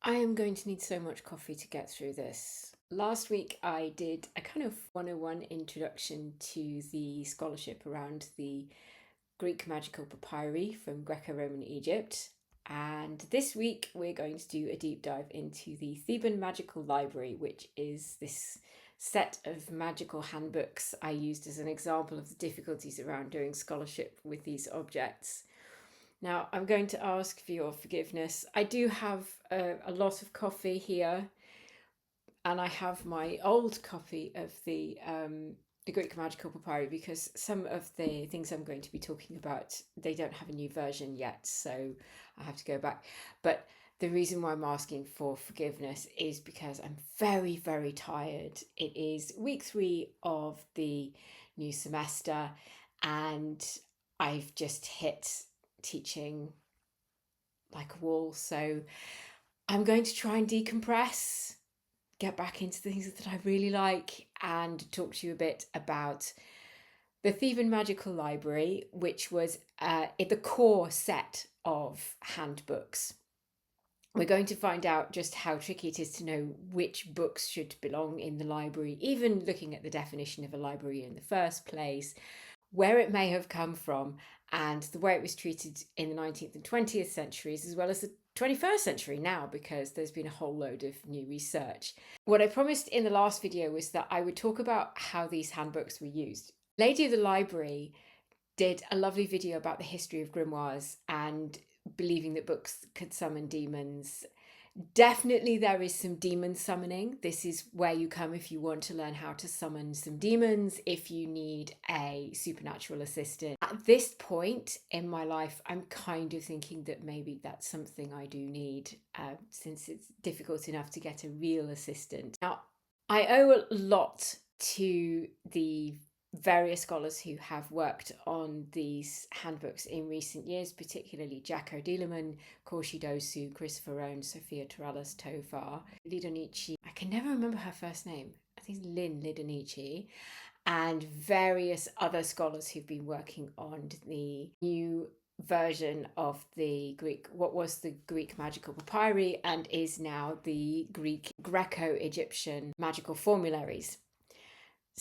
I am going to need so much coffee to get through this. Last week I did a kind of 101 introduction to the scholarship around the Greek magical papyri from Greco-Roman Egypt. And this week we're going to do a deep dive into the Theban Magical Library, which is this set of magical handbooks I used as an example of the difficulties around doing scholarship with these objects. Now, I'm going to ask for your forgiveness. I do have a lot of coffee here, and I have my old copy of the Greek Magical Papyri because some of the things I'm going to be talking about, they don't have a new version yet, so I have to go back. But the reason why I'm asking for forgiveness is because I'm very, very tired. It is week 3 of the new semester, and I've just hit teaching like a wall. So I'm going to try and decompress, get back into the things that I really like, and talk to you a bit about the Theban Magical Library, which was the core set of handbooks. We're going to find out just how tricky it is to know which books should belong in the library, even looking at the definition of a library in the first place, where it may have come from, and the way it was treated in the 19th and 20th centuries, as well as the 21st century now, because there's been a whole load of new research. What I promised in the last video was that I would talk about how these handbooks were used. Lady of the Library did a lovely video about the history of grimoires and believing that books could summon demons. Definitely there is some demon summoning. This is where you come if you want to learn how to summon some demons, if you need a supernatural assistant. At this point in my life, I'm kind of thinking that maybe that's something I do need, since it's difficult enough to get a real assistant. Now, I owe a lot to the various scholars who have worked on these handbooks in recent years, particularly Jacko Dieleman, Korshi Dosoo, Christopher Rohn, Sophia Torellas Tovar, Lidonici. I can never remember her first name. I think it's Lynn Lidonici, and various other scholars who've been working on the new version of the what was the Greek Magical Papyri and is now the Greco-Egyptian Magical Formularies.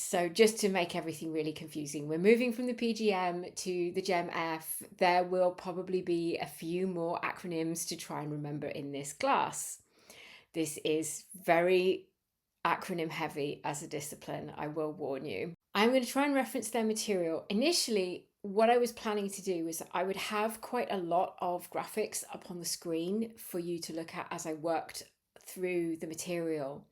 So just to make everything really confusing, we're moving from the PGM to the GEMF. There will probably be a few more acronyms to try and remember in this class. This is very acronym heavy as a discipline, I will warn you. I'm going to try and reference their material. Initially, what I was planning to do was I would have quite a lot of graphics up on the screen for you to look at as I worked through the material.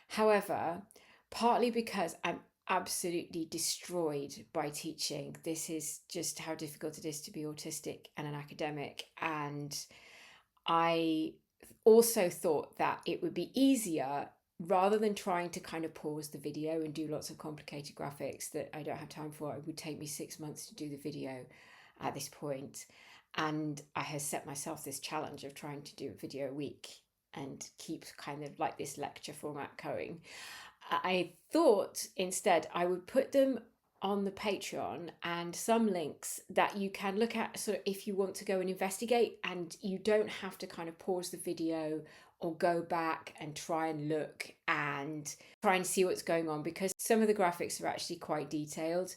However, partly because I'm absolutely destroyed by teaching. This is just how difficult it is to be autistic and an academic. And I also thought that it would be easier, rather than trying to kind of pause the video and do lots of complicated graphics that I don't have time for. It would take me 6 months to do the video at this point. And I have set myself this challenge of trying to do a video a week and keep kind of like this lecture format going. I thought instead I would put them on the Patreon and some links that you can look at sort of if you want to go and investigate, and you don't have to kind of pause the video or go back and try and look and try and see what's going on, because some of the graphics are actually quite detailed.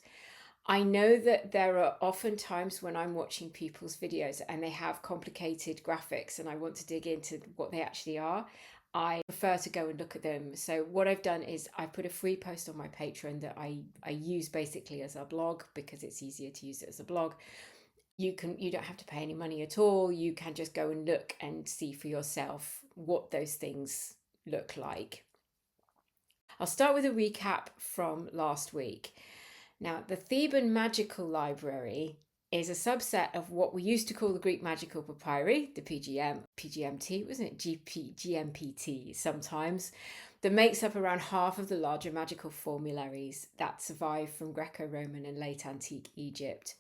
I know that there are often times when I'm watching people's videos and they have complicated graphics and I want to dig into what they actually are. I prefer to go and look at them. So what I've done is I put a free post on my Patreon that I use basically as a blog, because it's easier to use it as a blog. You don't have to pay any money at all. You can just go and look and see for yourself what those things look like. I'll start with a recap from last week. Now, the Theban Magical Library is a subset of what we used to call the Greek Magical Papyri, the PGMT, wasn't it? GMPT sometimes, that makes up around half of the larger magical formularies that survive from Greco-Roman and late antique Egypt.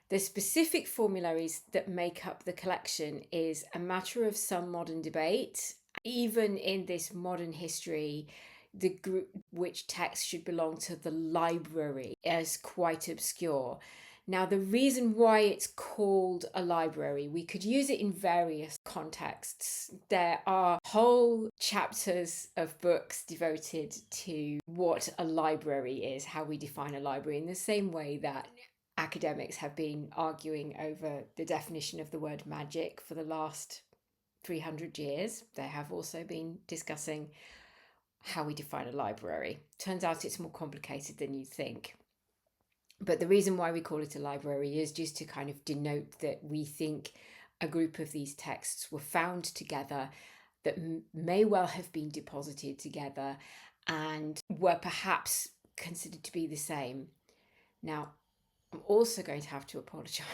The specific formularies that make up the collection is a matter of some modern debate. Even in this modern history, the group which text should belong to the library is quite obscure. Now, the reason why it's called a library, we could use it in various contexts. There are whole chapters of books devoted to what a library is, how we define a library, in the same way that academics have been arguing over the definition of the word magic for the last 300 years. They have also been discussing how we define a library. Turns out it's more complicated than you think. But the reason why we call it a library is just to kind of denote that we think a group of these texts were found together, that may well have been deposited together and were perhaps considered to be the same. Now, I'm also going to have to apologize.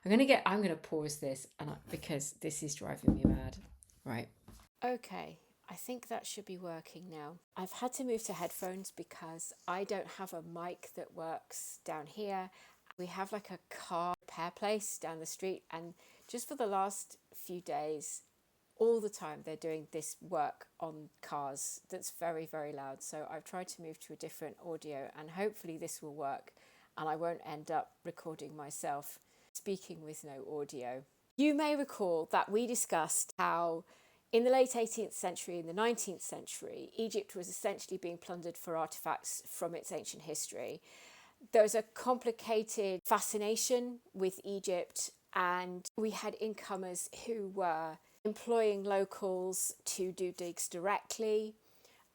I'm going to pause this because this is driving me mad. Right. Okay. I think that should be working now. I've had to move to headphones because I don't have a mic that works down here. We have like a car repair place down the street, and just for the last few days, all the time they're doing this work on cars that's very, very loud. So I've tried to move to a different audio, and hopefully this will work and I won't end up recording myself speaking with no audio. You may recall that we discussed how in the late 18th century, in the 19th century, Egypt was essentially being plundered for artifacts from its ancient history. There's a complicated fascination with Egypt, and we had incomers who were employing locals to do digs directly.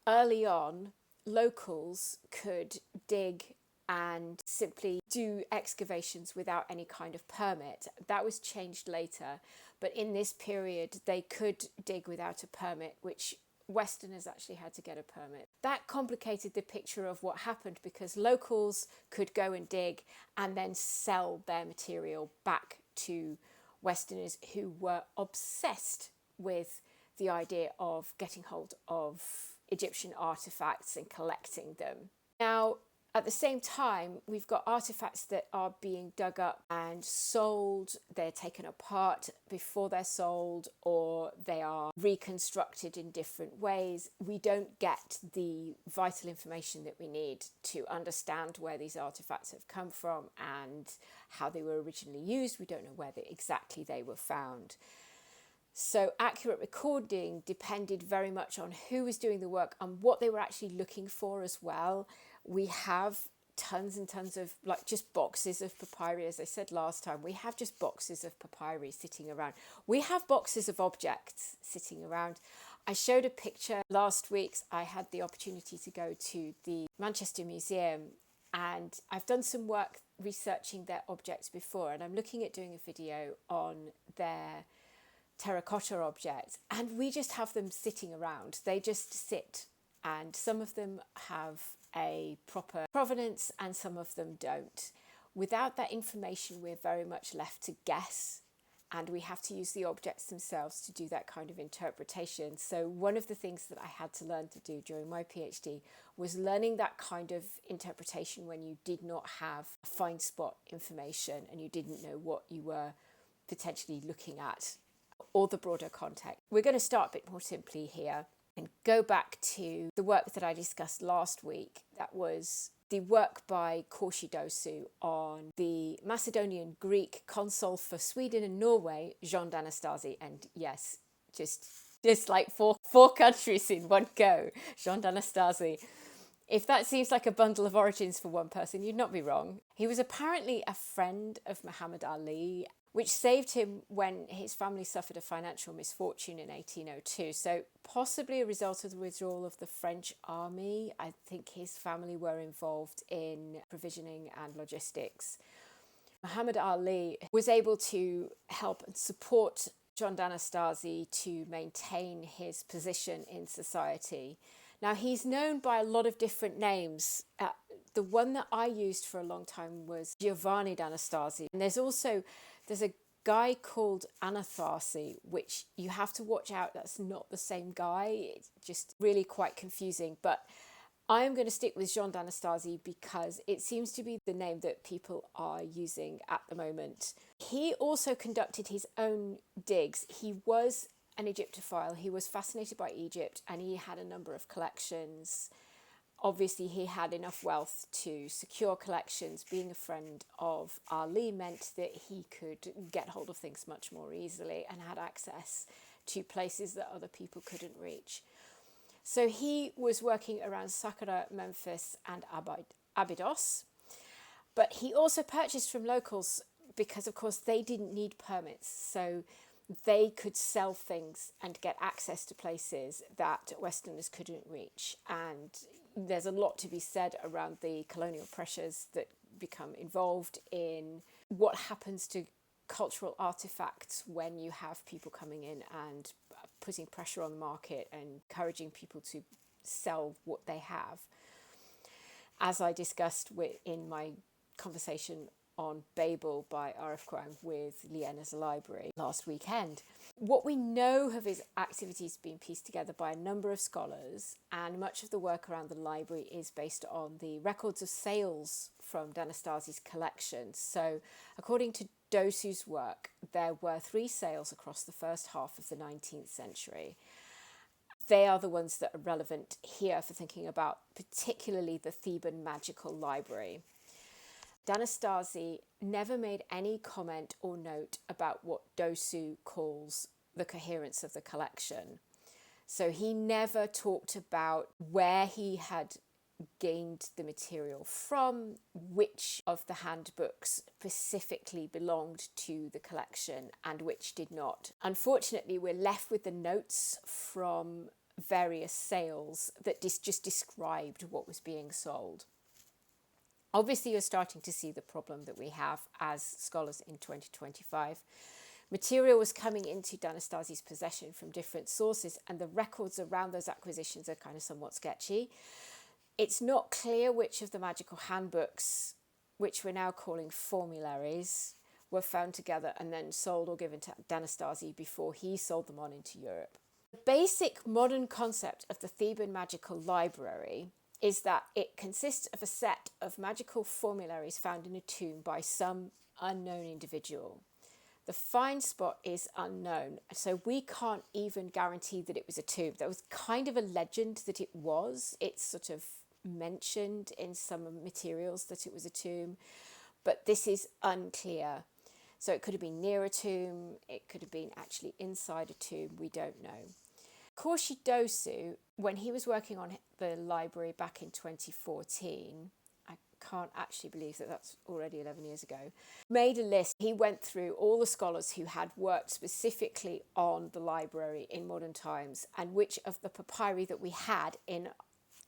Early on, locals could dig and simply do excavations without any kind of permit. That was changed later, but in this period they could dig without a permit, which Westerners actually had to get a permit. That complicated the picture of what happened, because locals could go and dig and then sell their material back to Westerners who were obsessed with the idea of getting hold of Egyptian artifacts and collecting them. Now, at the same time, we've got artifacts that are being dug up and sold. They're taken apart before they're sold, or they are reconstructed in different ways. We don't get the vital information that we need to understand where these artifacts have come from and how they were originally used. We don't know where exactly they were found. So accurate recording depended very much on who was doing the work and what they were actually looking for as well. We have tons and tons of, like, just boxes of papyri. As I said last time, we have just boxes of papyri sitting around. We have boxes of objects sitting around. I showed a picture last week. I had the opportunity to go to the Manchester Museum, and I've done some work researching their objects before, and I'm looking at doing a video on their terracotta objects, and we just have them sitting around. They just sit, and some of them have a proper provenance and some of them don't. Without that information, we're very much left to guess, and we have to use the objects themselves to do that kind of interpretation. So one of the things that I had to learn to do during my PhD was learning that kind of interpretation when you did not have find spot information and you didn't know what you were potentially looking at, or the broader context. We're going to start a bit more simply here and go back to the work that I discussed last week. That was the work by Korshi Dosoo on the Macedonian Greek consul for Sweden and Norway, Jean d'Anastasi. And yes, just like four countries in one go, Jean d'Anastasi. If that seems like a bundle of origins for one person, you'd not be wrong. He was apparently a friend of Muhammad Ali, which saved him when his family suffered a financial misfortune in 1802. So possibly a result of the withdrawal of the French army. I think his family were involved in provisioning and logistics. Muhammad Ali was able to help and support Jean d'Anastasi to maintain his position in society. Now, he's known by a lot of different names. The one that I used for a long time was Giovanni d'Anastasi. And there's a guy called Anatharsi, which you have to watch out. That's not the same guy. It's just really quite confusing. But I am going to stick with Jean d'Anastasi because it seems to be the name that people are using at the moment. He also conducted his own digs. He was an Egyptophile. He was fascinated by Egypt, and he had a number of collections Obviously, he had enough wealth to secure collections. Being a friend of Ali meant that he could get hold of things much more easily and had access to places that other people couldn't reach. So he was working around Saqqara, Memphis, and Abydos. But he also purchased from locals because, of course, they didn't need permits. So they could sell things and get access to places that Westerners couldn't reach. And there's a lot to be said around the colonial pressures that become involved in what happens to cultural artifacts when you have people coming in and putting pressure on the market and encouraging people to sell what they have. As I discussed in my conversation on Babel by R.F. Crown with Leid's library last weekend. What we know of his activities being pieced together by a number of scholars, and much of the work around the library is based on the records of sales from Anastasi's collection. So according to Dosoo's work, there were 3 sales across the first half of the 19th century. They are the ones that are relevant here for thinking about particularly the Theban Magical Library. Anastasi never made any comment or note about what Dosoo calls the coherence of the collection. So he never talked about where he had gained the material from, which of the handbooks specifically belonged to the collection and which did not. Unfortunately, we're left with the notes from various sales that just described what was being sold. Obviously, you're starting to see the problem that we have as scholars in 2025. Material was coming into Anastasi's possession from different sources, and the records around those acquisitions are kind of somewhat sketchy. It's not clear which of the magical handbooks, which we're now calling formularies, were found together and then sold or given to Anastasi before he sold them on into Europe. The basic modern concept of the Theban Magical Library is that it consists of a set of magical formularies found in a tomb by some unknown individual. The find spot is unknown, so we can't even guarantee that it was a tomb. There was kind of a legend that it was. It's sort of mentioned in some materials that it was a tomb, but this is unclear. So it could have been near a tomb, it could have been actually inside a tomb, we don't know. Korshi Dosoo, when he was working on the library back in 2014, I can't actually believe that that's already 11 years ago, made a list. He went through all the scholars who had worked specifically on the library in modern times and which of the papyri that we had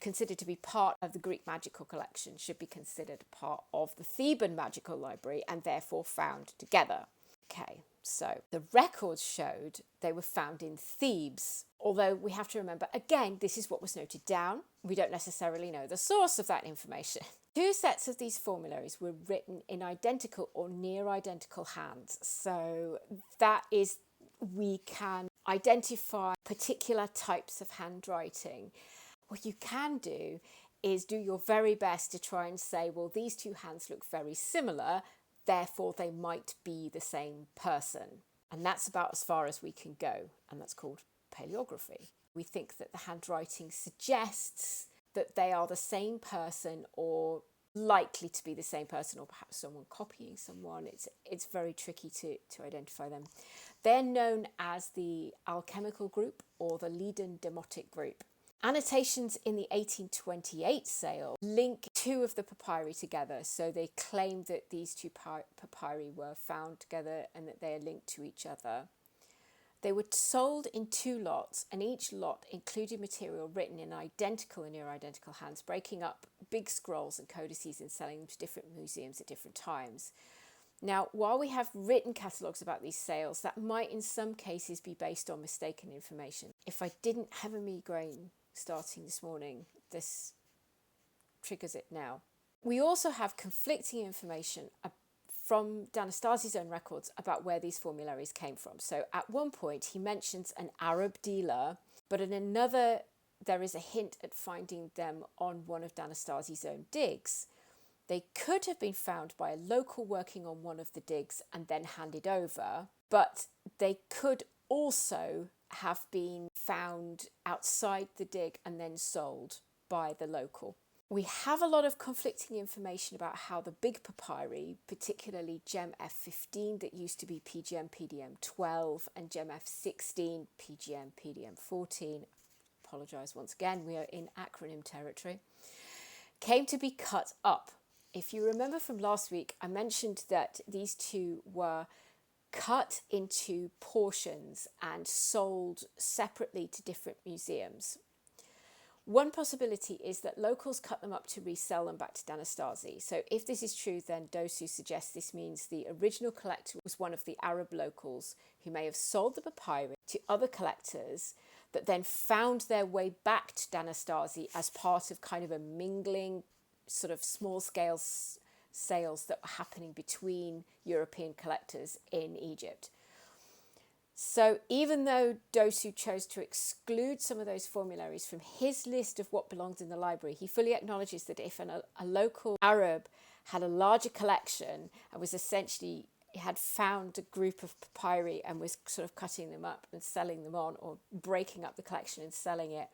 considered to be part of the Greek magical collection should be considered part of the Theban Magical Library and therefore found together. Okay, so the records showed they were found in Thebes, although we have to remember, again, this is what was noted down. We don't necessarily know the source of that information. 2 sets of these formularies were written in identical or near identical hands. So that is, we can identify particular types of handwriting. What you can do is do your very best to try and say, well, these 2 hands look very similar, therefore they might be the same person. And that's about as far as we can go, and that's called paleography. We think that the handwriting suggests that they are the same person or likely to be the same person, or perhaps someone copying someone. It's very tricky to identify them. They're known as the alchemical group or the Leiden Demotic group. Annotations in the 1828 sale link 2 of the papyri together, so they claim that these 2 papyri were found together and that they are linked to each other. They were sold in 2 lots, and each lot included material written in identical and near identical hands, breaking up big scrolls and codices and selling them to different museums at different times. Now, while we have written catalogues about these sales, that might in some cases be based on mistaken information. If I didn't have a migraine starting this morning, this triggers it now. We also have conflicting information from Anastasi's own records about where these formularies came from. So at one point he mentions an Arab dealer, but in another there is a hint at finding them on one of Anastasi's own digs. They could have been found by a local working on one of the digs and then handed over, but they could also have been found outside the dig and then sold by the local. We have a lot of conflicting information about how the big papyri, particularly GEMF 15 that used to be PGM PDM 12 and GEMF 16 PGM PDM 14, apologise once again, we are in acronym territory, came to be cut up. If you remember from last week, I mentioned that these two were cut into portions and sold separately to different museums. One possibility is that locals cut them up to resell them back to Anastasi. So if this is true, then Dosoo suggests this means the original collector was one of the Arab locals who may have sold the papyri to other collectors that then found their way back to Anastasi as part of kind of a mingling, sort of small-scale sales that were happening between European collectors in Egypt. So even though Dosoo chose to exclude some of those formularies from his list of what belonged in the library, he fully acknowledges that if a local Arab had a larger collection and was essentially, had found a group of papyri and was sort of cutting them up and selling them on, or breaking up the collection and selling it,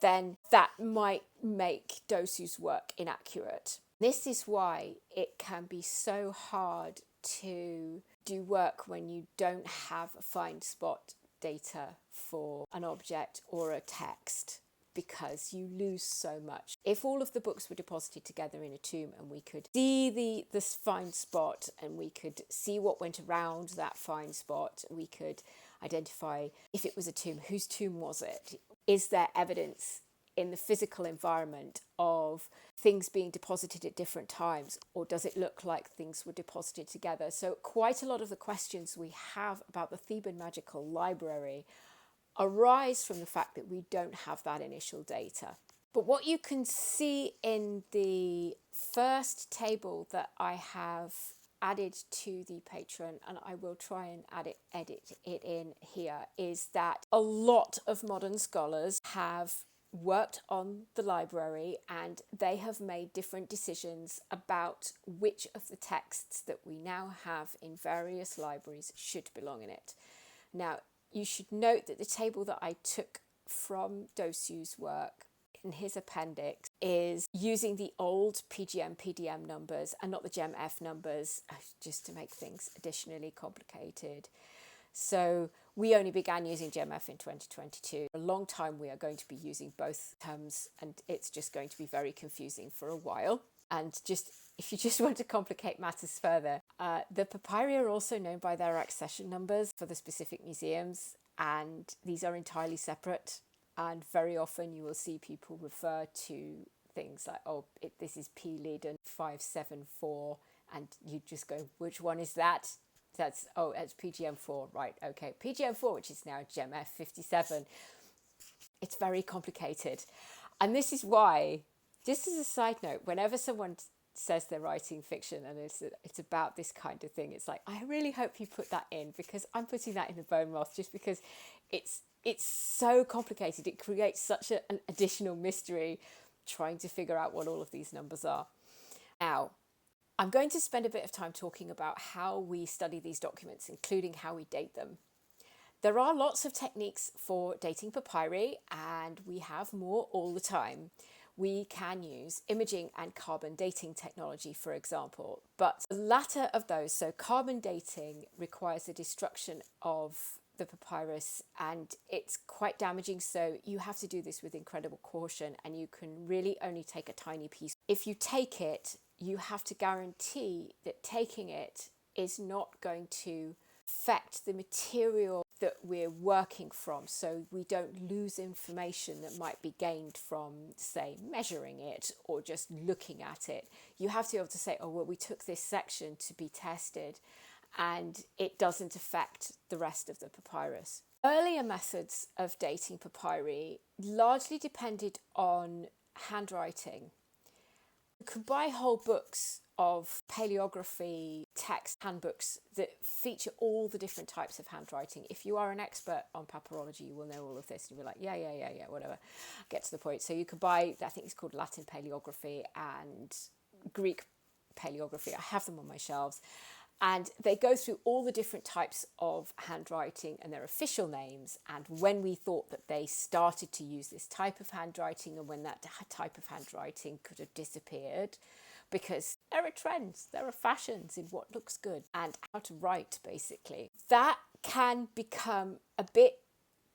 then that might make Dosoo's work inaccurate. This is why it can be so hard to do work when you don't have a find spot data for an object or a text, because you lose so much. If all of the books were deposited together in a tomb and we could see this find spot and we could see what went around that find spot, we could identify if it was a tomb, whose tomb was it? Is there evidence in the physical environment of things being deposited at different times, or does it look like things were deposited together? So quite a lot of the questions we have about the Theban Magical Library arise from the fact that we don't have that initial data. But what you can see in the first table that I have added to the Patreon, and I will try and edit it in here, is that a lot of modern scholars have worked on the library and they have made different decisions about which of the texts that we now have in various libraries should belong in it. Now, you should note that the table that I took from Dosoo's work in his appendix is using the old PGM PDM numbers and not the GEMF numbers, just to make things additionally complicated. So we only began using GEMF in 2022. For a long time we are going to be using both terms, and it's just going to be very confusing for a while. And just if you just want to complicate matters further, the papyri are also known by their accession numbers for the specific museums, and these are entirely separate. And very often you will see people refer to things like, this is Leiden 574, and you just go, which one is that? That's PGM4, right, okay. PGM4, which is now GEMF 57. It's very complicated. And this is why, just as a side note, whenever someone says they're writing fiction and it's about this kind of thing, it's like, I really hope you put that in, because I'm putting that in the bone moth just because it's so complicated. It creates such an additional mystery trying to figure out what all of these numbers are. Now, I'm going to spend a bit of time talking about how we study these documents, including how we date them. There are lots of techniques for dating papyri, and we have more all the time. We can use imaging and carbon dating technology, for example, but the latter of those, so carbon dating, requires the destruction of the papyrus, and it's quite damaging, so you have to do this with incredible caution, and you can really only take a tiny piece. If you take it, you have to guarantee that taking it is not going to affect the material that we're working from, so we don't lose information that might be gained from, say, measuring it or just looking at it. You have to be able to say, we took this section to be tested and it doesn't affect the rest of the papyrus. Earlier methods of dating papyri largely depended on handwriting. You could buy whole books of paleography text handbooks that feature all the different types of handwriting. If you are an expert on papyrology, you will know all of this. And you'll be like, yeah, whatever. Get to the point. So you could buy, I think it's called Latin paleography and Greek paleography. I have them on my shelves. And they go through all the different types of handwriting and their official names, and when we thought that they started to use this type of handwriting and when that type of handwriting could have disappeared, because there are trends, there are fashions in what looks good and how to write, basically. That can become a bit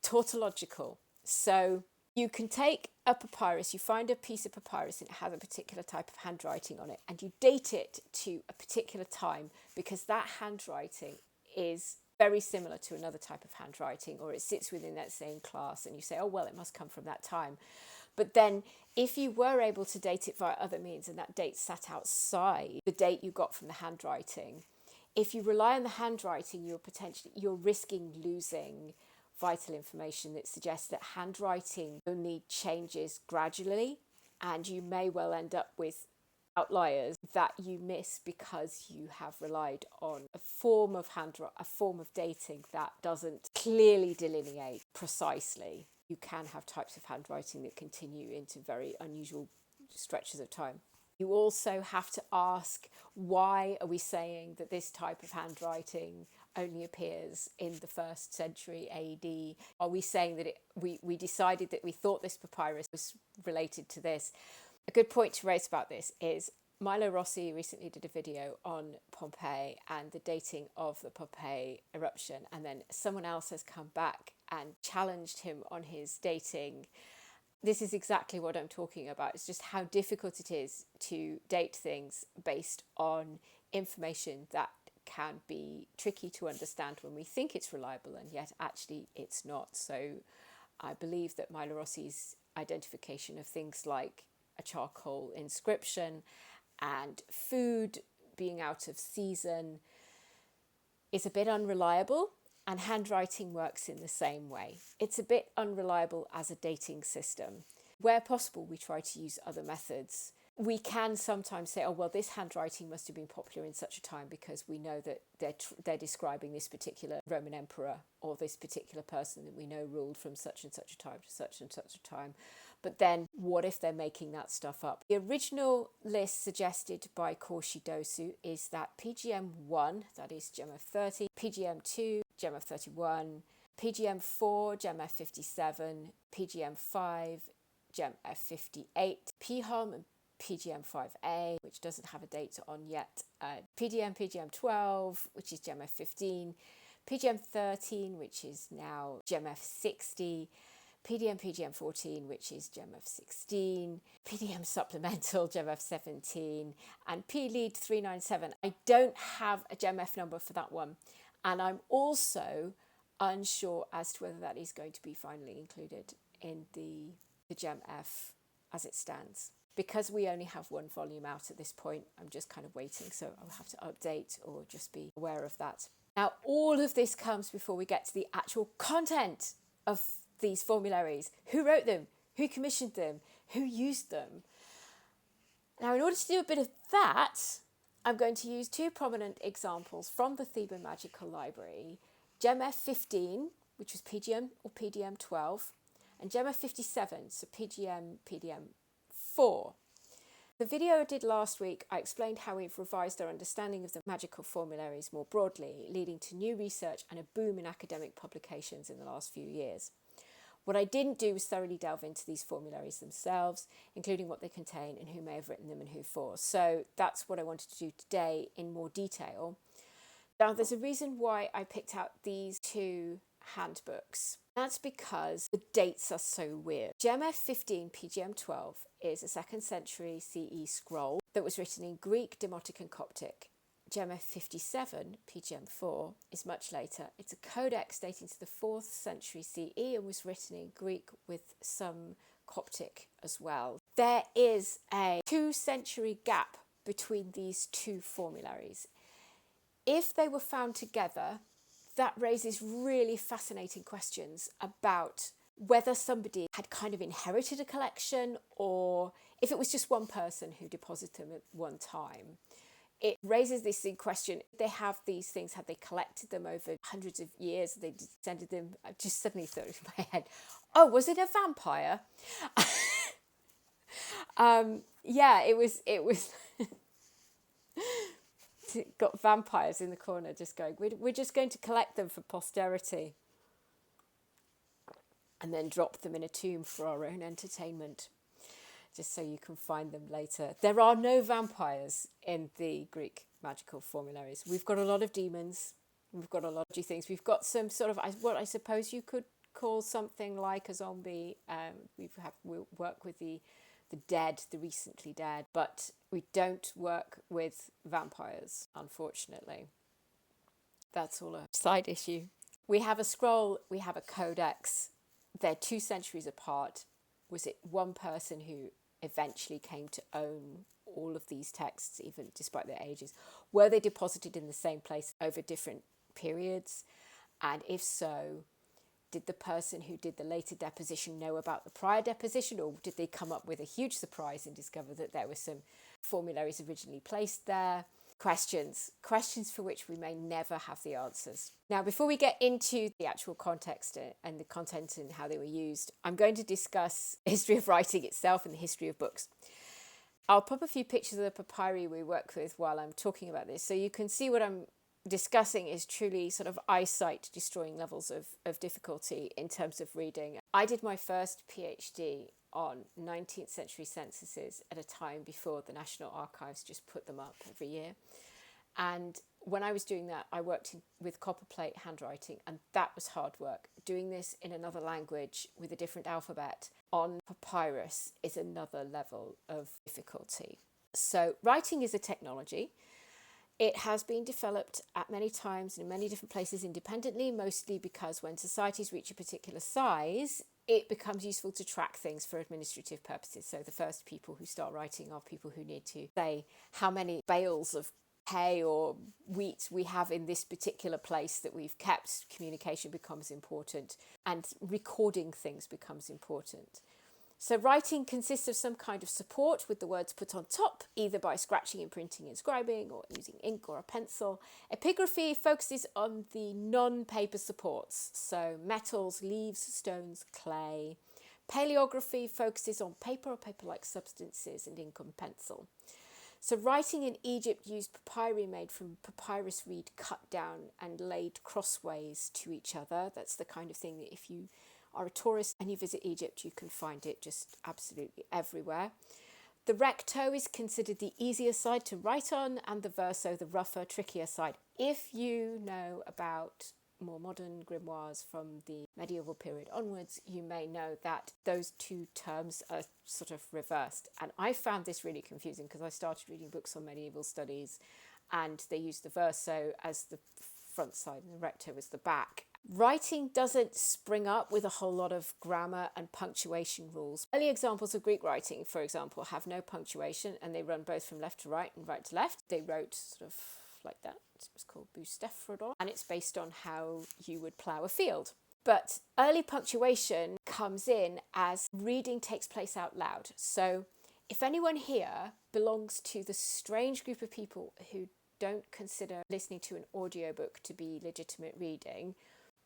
tautological. So you can take a papyrus, you find a piece of papyrus and it has a particular type of handwriting on it, and you date it to a particular time because that handwriting is very similar to another type of handwriting, or it sits within that same class, and you say, oh, well, it must come from that time. But then if you were able to date it via other means and that date sat outside the date you got from the handwriting, if you rely on the handwriting, you're risking losing vital information that suggests that handwriting only changes gradually, and you may well end up with outliers that you miss because you have relied on a form of dating that doesn't clearly delineate precisely. You can have types of handwriting that continue into very unusual stretches of time. You also have to ask, why are we saying that this type of handwriting only appears in the 1st century AD? Are we saying that we decided that we thought this papyrus was related to this? A good point to raise about this is Milo Rossi recently did a video on Pompeii and the dating of the Pompeii eruption, and then someone else has come back and challenged him on his dating. This is exactly what I'm talking about. It's just how difficult it is to date things based on information that can be tricky to understand when we think it's reliable, and yet actually it's not. So I believe that Milo Rossi's identification of things like a charcoal inscription and food being out of season is a bit unreliable, and handwriting works in the same way. It's a bit unreliable as a dating system. Where possible, we try to use other methods. We can sometimes say, oh, well, this handwriting must have been popular in such a time because we know that they're describing this particular Roman emperor or this particular person that we know ruled from such and such a time to such and such a time. But then what if they're making that stuff up? The original list suggested by Korshi Dosoo is that PGM 1, that is GEMF 30, PGM 2, GEMF 31, PGM 4, GEMF 57, PGM 5, GEMF 58, Holm PGM 5A, which doesn't have a date on yet, PGM 12, which is GEMF 15, PGM 13, which is now GEMF 60, PGM 14, which is GEMF 16, PDM Supplemental GEMF 17, and Leid 397. I don't have a GEMF number for that one, and I'm also unsure as to whether that is going to be finally included in the GEMF as it stands. Because we only have one volume out at this point, I'm just kind of waiting, so I'll have to update or just be aware of that. Now, all of this comes before we get to the actual content of these formularies. Who wrote them? Who commissioned them? Who used them? Now, in order to do a bit of that, I'm going to use two prominent examples from the Theban Magical Library, GEMF 15, which was PGM or PDM 12, and GEMF 57, so PDM 4. The video I did last week, I explained how we've revised our understanding of the magical formularies more broadly, leading to new research and a boom in academic publications in the last few years. What I didn't do was thoroughly delve into these formularies themselves, including what they contain and who may have written them and who for. So that's what I wanted to do today in more detail. Now, there's a reason why I picked out these two handbooks. That's because the dates are so weird. GEMF 15 PGM 12 is a 2nd century CE scroll that was written in Greek, Demotic and Coptic. GEMF 57 PGM 4 is much later. It's a codex dating to the 4th century CE and was written in Greek with some Coptic as well. There is a 2-century gap between these two formularies. If they were found together, that raises really fascinating questions about whether somebody had kind of inherited a collection or if it was just one person who deposited them at one time. It raises this question, they have these things, had they collected them over hundreds of years, they descended them, I just suddenly thought in my head, oh, was it a vampire? Yeah, it was got vampires in the corner just going, we're just going to collect them for posterity and then drop them in a tomb for our own entertainment, just so you can find them later. There are no vampires in the Greek magical formularies. We've got a lot of demons. We've got a lot of things. We've got some sort of what I suppose you could call something like a zombie. We work with the dead, the recently dead, but we don't work with vampires, unfortunately. That's all a side issue. We have a scroll, we have a codex. They're 2 centuries apart. Was it one person who eventually came to own all of these texts, even despite their ages? Were they deposited in the same place over different periods? And if so, did the person who did the later deposition know about the prior deposition, or did they come up with a huge surprise and discover that there were some formularies originally placed there? Questions for which we may never have the answers. Now, before we get into the actual context and the content and how they were used, I'm going to discuss the history of writing itself and the history of books. I'll pop a few pictures of the papyri we work with while I'm talking about this, so you can see what I'm discussing is truly sort of eyesight destroying levels of difficulty in terms of reading. I did my first PhD on 19th century censuses at a time before the National Archives just put them up every year. And when I was doing that, I worked with copperplate handwriting, and that was hard work. Doing this in another language with a different alphabet on papyrus is another level of difficulty. So writing is a technology. It has been developed at many times in many different places independently, mostly because when societies reach a particular size, it becomes useful to track things for administrative purposes. So the first people who start writing are people who need to say how many bales of hay or wheat we have in this particular place that we've kept. Communication becomes important, and recording things becomes important. So writing consists of some kind of support with the words put on top, either by scratching, imprinting, and scribing, or using ink or a pencil. Epigraphy focuses on the non-paper supports, so metals, leaves, stones, clay. Paleography focuses on paper or paper-like substances and ink and pencil. So writing in Egypt used papyri made from papyrus reed cut down and laid crossways to each other. That's the kind of thing that if you are a tourist and you visit Egypt, you can find it just absolutely everywhere. The recto is considered the easier side to write on, and the verso the rougher, trickier side. If you know about more modern grimoires from the medieval period onwards, you may know that those two terms are sort of reversed. And I found this really confusing because I started reading books on medieval studies and they used the verso as the front side and the recto as the back. Writing doesn't spring up with a whole lot of grammar and punctuation rules. Early examples of Greek writing, for example, have no punctuation, and they run both from left to right and right to left. They wrote sort of like that. It was called boustephodon, and it's based on how you would plough a field. But early punctuation comes in as reading takes place out loud. So if anyone here belongs to the strange group of people who don't consider listening to an audiobook to be legitimate reading,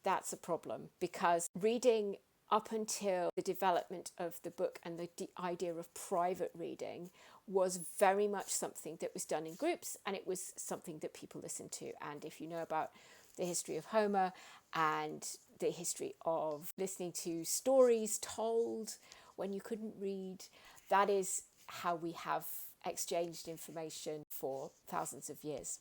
that's a problem, because reading up until the development of the book and the idea of private reading was very much something that was done in groups, and it was something that people listened to. And if you know about the history of Homer and the history of listening to stories told when you couldn't read, that is how we have exchanged information for thousands of years.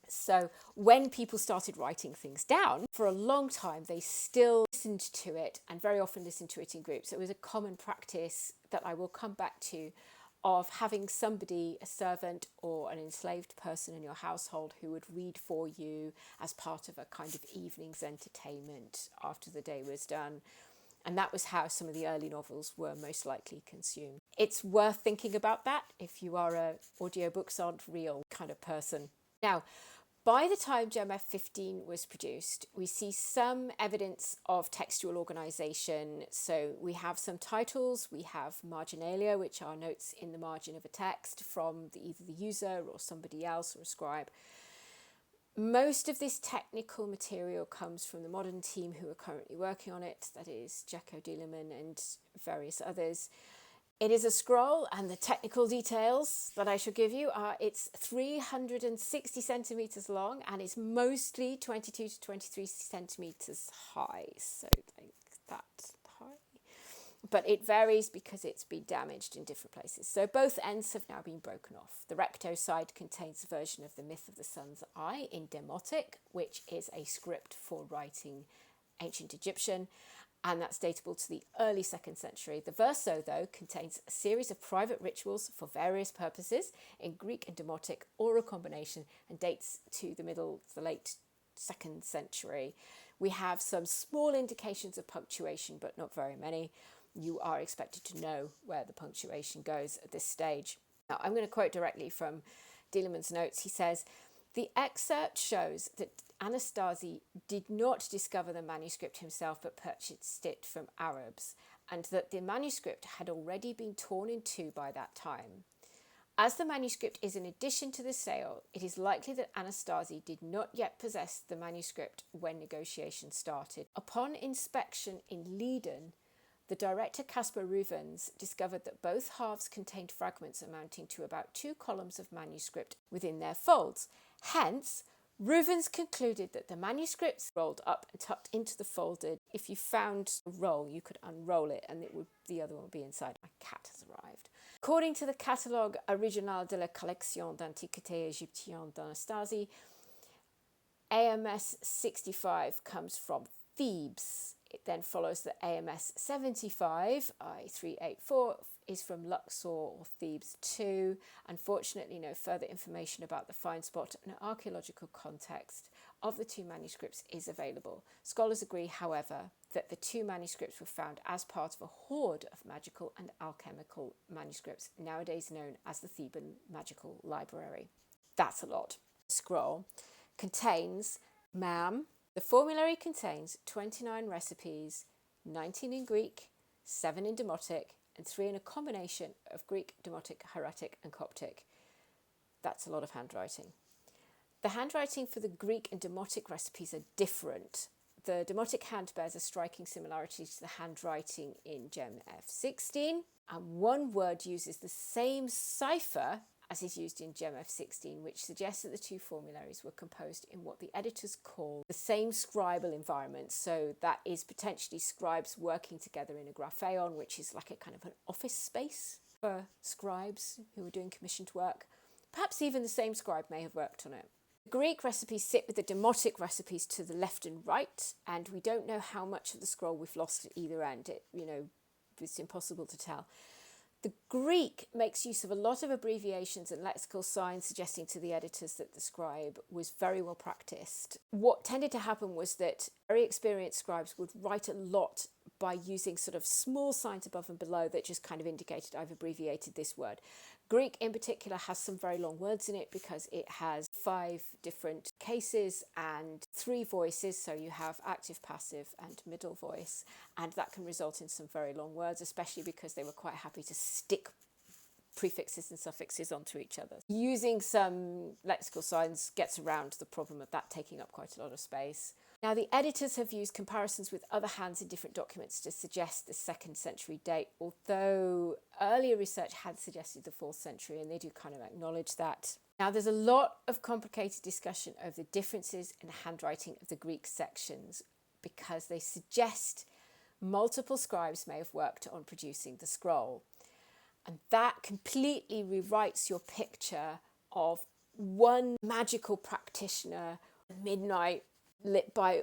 So when people started writing things down, for a long time they still listened to it, and very often listened to it in groups. It was a common practice that I will come back to, of having somebody, a servant or an enslaved person in your household, who would read for you as part of a kind of evening's entertainment after the day was done. And that was how some of the early novels were most likely consumed. It's worth thinking about that if you are a audiobooks aren't real kind of person. Now, by the time GEMF 15 was produced, we see some evidence of textual organisation. So we have some titles, we have marginalia, which are notes in the margin of a text from either the user or somebody else or a scribe. Most of this technical material comes from the modern team who are currently working on it, that is Dieleman and various others. It is a scroll, and the technical details that I shall give you are it's 360 centimetres long and it's mostly 22 to 23 centimetres high, so like that high. But it varies because it's been damaged in different places. So both ends have now been broken off. The recto side contains a version of the Myth of the Sun's Eye in Demotic, which is a script for writing ancient Egyptian, and that's datable to the early 2nd century. The verso, though, contains a series of private rituals for various purposes in Greek and Demotic, or a combination, and dates to the late 2nd century. We have some small indications of punctuation, but not very many. You are expected to know where the punctuation goes at this stage. Now, I'm going to quote directly from Dieleman's notes. He says, "The excerpt shows that Anastasi did not discover the manuscript himself but purchased it from Arabs, and that the manuscript had already been torn in two by that time. As the manuscript is an addition to the sale, it is likely that Anastasi did not yet possess the manuscript when negotiations started. Upon inspection in Leiden, the director Caspar Ruvens discovered that both halves contained fragments amounting to about 2 columns of manuscript within their folds. Hence, Ruvens concluded that the manuscripts rolled up and tucked into the folded. If you found a roll, you could unroll it and the other one would be inside. My cat has arrived. According to the Catalogue Original de la Collection d'Antiquités Égyptiennes d'Anastasi, AMS 65 comes from Thebes. It then follows that AMS 75, I384, is from Luxor or Thebes 2. Unfortunately, no further information about the find spot and archaeological context of the two manuscripts is available. Scholars agree, however, that the two manuscripts were found as part of a hoard of magical and alchemical manuscripts, nowadays known as the Theban Magical Library. That's a lot. The scroll contains the formulary contains 29 recipes, 19 in Greek, 7 in Demotic, and 3 in a combination of Greek, Demotic, Hieratic, and Coptic. That's a lot of handwriting. The handwriting for the Greek and Demotic recipes are different. The Demotic hand bears a striking similarity to the handwriting in GEMF 16, and one word uses the same cipher as is used in GEMF 16, which suggests that the two formularies were composed in what the editors call the same scribal environment. So that is potentially scribes working together in a grapheon, which is like a kind of an office space for scribes who are doing commissioned work. Perhaps even the same scribe may have worked on it. The Greek recipes sit with the Demotic recipes to the left and right, and we don't know how much of the scroll we've lost at either end. It's impossible to tell. The Greek makes use of a lot of abbreviations and lexical signs, suggesting to the editors that the scribe was very well practiced. What tended to happen was that very experienced scribes would write a lot by using sort of small signs above and below that just kind of indicated I've abbreviated this word. Greek in particular has some very long words in it because it has 5 different cases and 3 voices, so you have active, passive and middle voice, and that can result in some very long words, especially because they were quite happy to stick prefixes and suffixes onto each other. Using some lexical signs gets around the problem of that taking up quite a lot of space. Now, the editors have used comparisons with other hands in different documents to suggest the 2nd century date, although earlier research had suggested the 4th century, and they do kind of acknowledge that. Now, there's a lot of complicated discussion over the differences in the handwriting of the Greek sections because they suggest multiple scribes may have worked on producing the scroll. And that completely rewrites your picture of one magical practitioner at midnight, lit by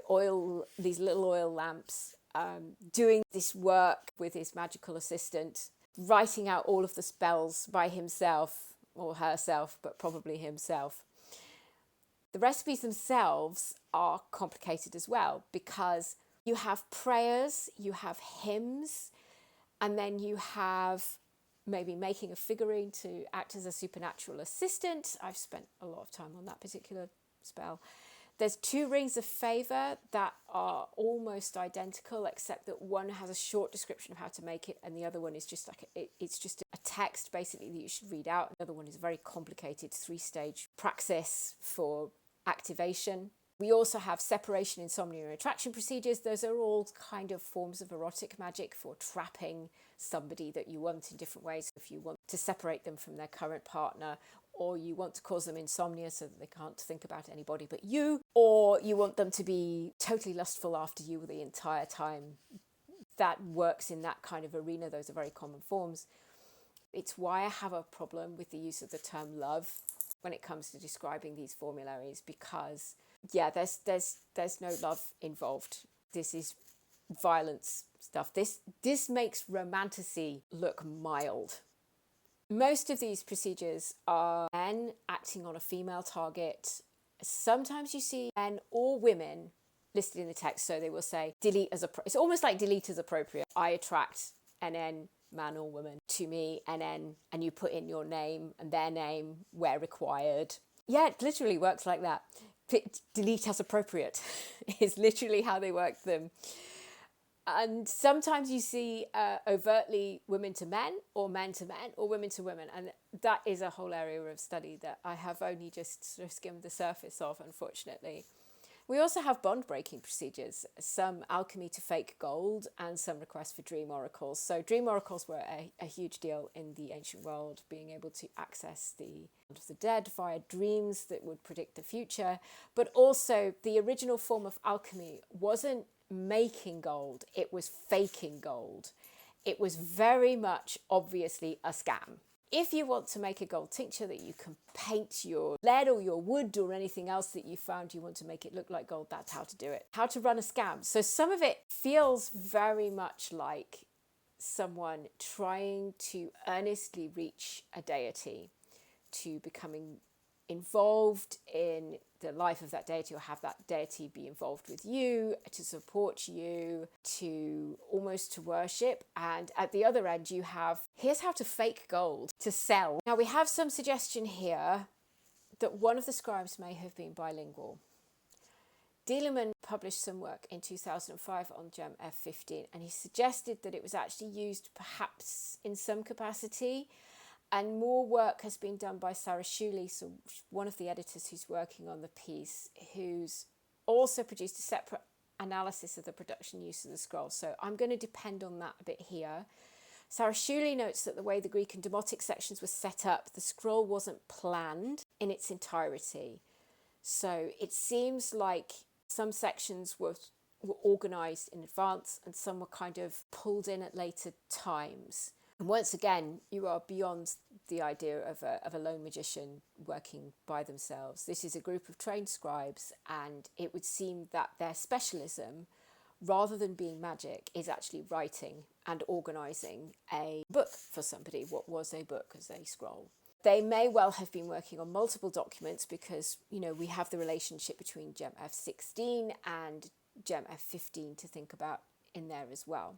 these little oil lamps, doing this work with his magical assistant, writing out all of the spells by himself or herself, but probably himself. The recipes themselves are complicated as well because you have prayers, you have hymns, and then you have maybe making a figurine to act as a supernatural assistant. I've spent a lot of time on that particular spell. There's 2 rings of favour that are almost identical, except that one has a short description of how to make it, and the other one is just like it's just a text basically that you should read out. The other one is a very complicated 3-stage praxis for activation. We also have separation, insomnia, and attraction procedures. Those are all kind of forms of erotic magic for trapping somebody that you want in different ways. If you want to separate them from their current partner, or you want to cause them insomnia so that they can't think about anybody but you, or you want them to be totally lustful after you the entire time, that works in that kind of arena. Those are very common forms. It's why I have a problem with the use of the term love when it comes to describing these formularies, because there's no love involved. This is violence stuff. This makes romantasy look mild. Most of these procedures are men acting on a female target. Sometimes you see men or women listed in the text, so they will say delete as it's almost like delete as appropriate. I attract NN, man or woman, to me, NN, and you put in your name and their name where required. Yeah, it literally works like that. Delete as appropriate is literally how they work them. And sometimes you see overtly women to men or men or women to women. And that is a whole area of study that I have only just sort of skimmed the surface of, unfortunately. We also have bond-breaking procedures, some alchemy to fake gold and some requests for dream oracles. So dream oracles were a huge deal in the ancient world, being able to access the world of the dead via dreams that would predict the future. But also the original form of alchemy wasn't making gold, it was faking gold. It was very much obviously a scam. If you want to make a gold tincture that you can paint your lead or your wood or anything else that you found you want to make it look like gold, that's how to do it. How to run a scam. So some of it feels very much like someone trying to earnestly reach a deity, to becoming involved in the life of that deity, or have that deity be involved with you, to support you, to almost to worship. And at the other end you have, here's how to fake gold to sell. Now we have some suggestion here that one of the scribes may have been bilingual. Dieleman published some work in 2005 on GEMF 15, and he suggested that it was actually used perhaps in some capacity. And more work has been done by Sarah Shuley, so one of the editors who's working on the piece, who's also produced a separate analysis of the production use of the scroll. So I'm going to depend on that a bit here. Sarah Shuley notes that the way the Greek and Demotic sections were set up, the scroll wasn't planned in its entirety. So it seems like some sections were organised in advance and some were kind of pulled in at later times. And once again, you are beyond the idea of a lone magician working by themselves. This is a group of trained scribes, and it would seem that their specialism, rather than being magic, is actually writing and organising a book for somebody. What was a book as a scroll? They may well have been working on multiple documents because, you know, we have the relationship between GEMF 16 and GEMF 15 to think about in there as well.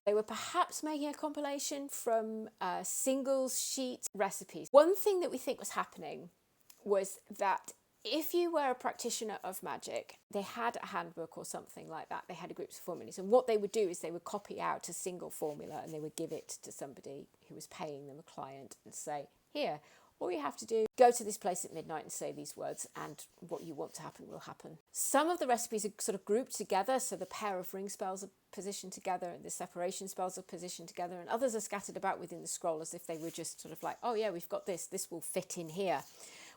They were perhaps making a compilation from single sheet recipes. One thing that we think was happening was that if you were a practitioner of magic, they had a handbook or something like that. They had a group of formulas. And what they would do is they would copy out a single formula and they would give it to somebody who was paying them, a client, and say, here, all you have to do, go to this place at midnight and say these words, and what you want to happen will happen. Some of the recipes are sort of grouped together, so the pair of ring spells are positioned together and the separation spells are positioned together, and others are scattered about within the scroll as if they were just sort of like, oh yeah, we've got this will fit in here.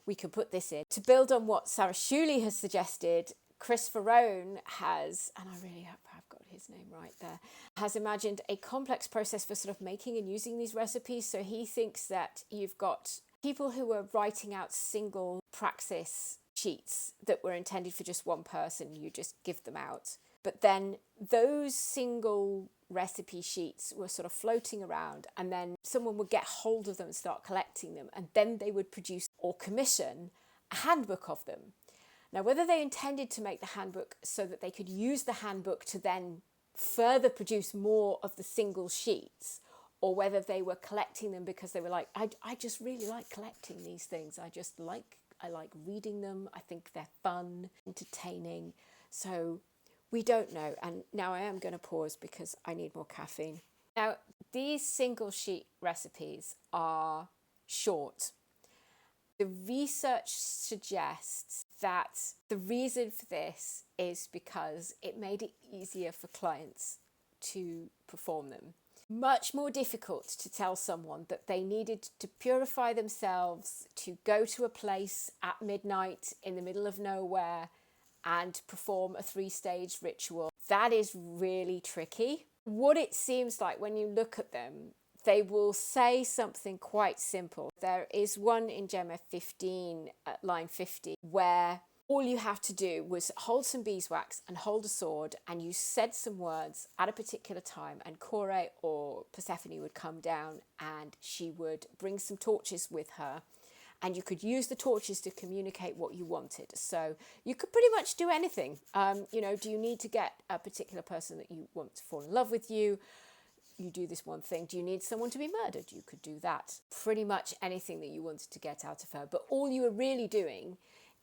We can put this in. To build on what Sarah Shuley has suggested, Chris Farone has, and I really hope I've got his name right there, has imagined a complex process for sort of making and using these recipes. So he thinks that you've got people who were writing out single praxis sheets that were intended for just one person. You just give them out. But then those single recipe sheets were sort of floating around, and then someone would get hold of them and start collecting them, and then they would produce or commission a handbook of them. Now, whether they intended to make the handbook so that they could use the handbook to then further produce more of the single sheets, or whether they were collecting them because they were like, I just really like collecting these things. I like reading them. I think they're fun, entertaining. So we don't know. And now I am going to pause because I need more caffeine. Now, these single sheet recipes are short. The research suggests that the reason for this is because it made it easier for clients to perform them. Much more difficult to tell someone that they needed to purify themselves, to go to a place at midnight in the middle of nowhere and perform a 3-stage ritual. That is really tricky. What it seems like when you look at them, they will say something quite simple. There is one in GEMF 15 at line 50 where all you have to do was hold some beeswax and hold a sword, and you said some words at a particular time, and Kore or Persephone would come down and she would bring some torches with her, and you could use the torches to communicate what you wanted. So you could pretty much do anything. Do you need to get a particular person that you want to fall in love with you? You do this one thing. Do you need someone to be murdered? You could do that. Pretty much anything that you wanted to get out of her. But all you were really doing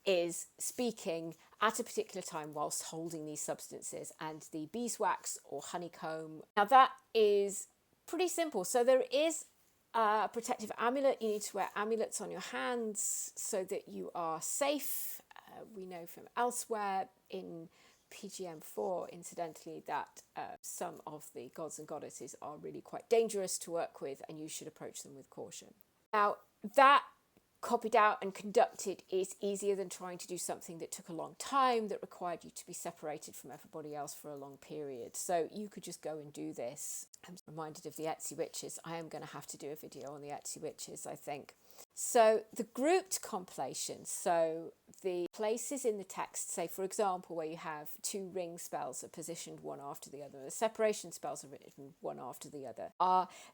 is speaking at a particular time whilst holding these substances, and the beeswax or honeycomb. Now that is pretty simple. So there is a protective amulet. You need to wear amulets on your hands so that you are safe. We know from elsewhere in PGM 4, incidentally, that some of the gods and goddesses are really quite dangerous to work with, and you should approach them with caution. Now, that copied out and conducted is easier than trying to do something that took a long time, that required you to be separated from everybody else for a long period. So you could just go and do this. I'm reminded of the Etsy witches. I am going to have to do a video on the Etsy witches, I think. So the grouped compilations, so the places in the text, say for example where you have 2 ring spells are positioned one after the other, the separation spells are written one after the other,